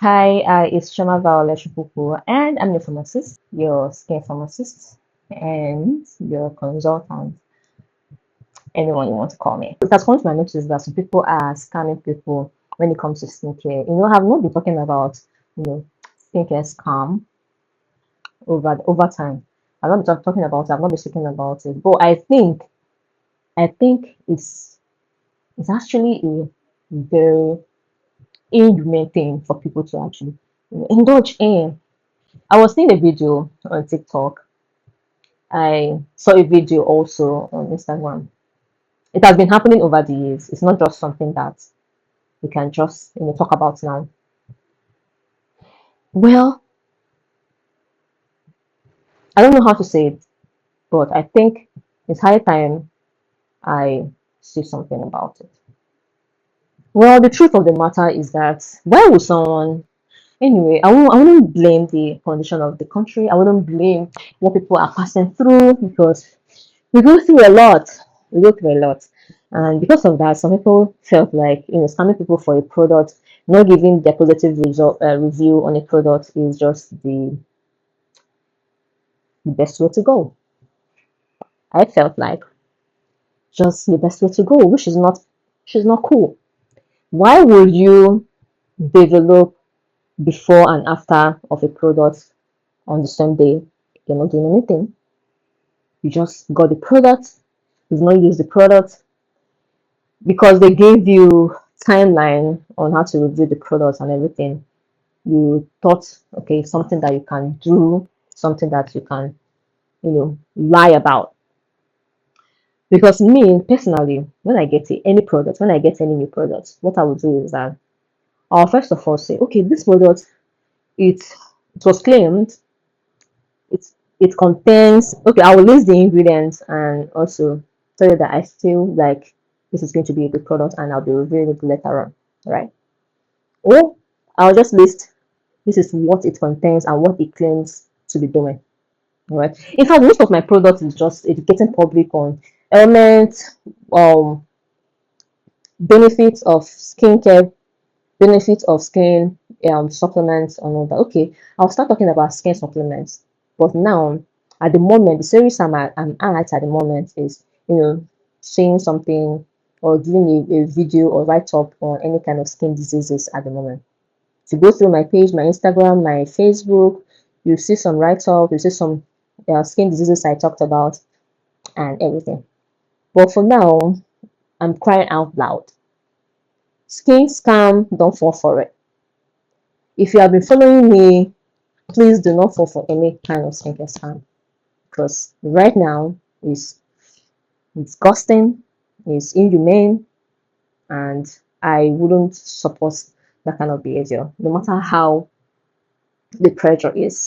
Hi, it's Shama Violet Shupupu, and I'm your pharmacist, your skin pharmacist, and your consultant, anyone you want to call me. It has come to my notice that some people are scamming people when it comes to skincare. I've not been talking about, you know, skincare scam over time. I've not been talking about it. I've not been speaking about it, but I think it's actually a very inhumane thing for people to actually indulge in. I was seeing a video on TikTok. I saw a video also on Instagram. It has been happening over the years. It's not just something that we can just talk about now. Well, I don't know how to say it, but I think it's high time I say something about it. Well, the truth of the matter is that why would someone anyway, I wouldn't blame the condition of the country. I wouldn't blame what people are passing through because we go through a lot. We go through a lot. And because of that, some people felt like, scamming people for a product, not giving their positive review on a product is just the best way to go. I felt like just the best way to go, which is not cool. Why would you develop before and after of a product on the same day? You're not doing anything. You just got the product, you've not used the product, because they gave you timeline on how to review the product and everything. You thought, okay, something that you can do, something that you can lie about. Because me personally, when I get any product, when I get any new product, what I will do is that I'll first of all say, okay, this product, it it was claimed, it it contains, okay, I will list the ingredients and also tell you that I feel like this is going to be a good product and I'll be reviewing it later on, right? Or I'll just list this is what it contains and what it claims to be doing. All right. In fact, most of my products is just educating public on elements, benefits of skincare, benefits of skin supplements, and all that. Okay, I'll start talking about skin supplements. But now, at the moment, the series I'm at the moment is saying something or giving a video or write up on any kind of skin diseases at the moment. To go through my page, my Instagram, my Facebook, you see some write up, you see some skin diseases I talked about and everything. But for now, I'm crying out loud. Skin scam, don't fall for it. If you have been following me, please do not fall for any kind of skincare scam because right now it's disgusting, it's inhumane, and I wouldn't support that kind of behavior, no matter how the pressure is.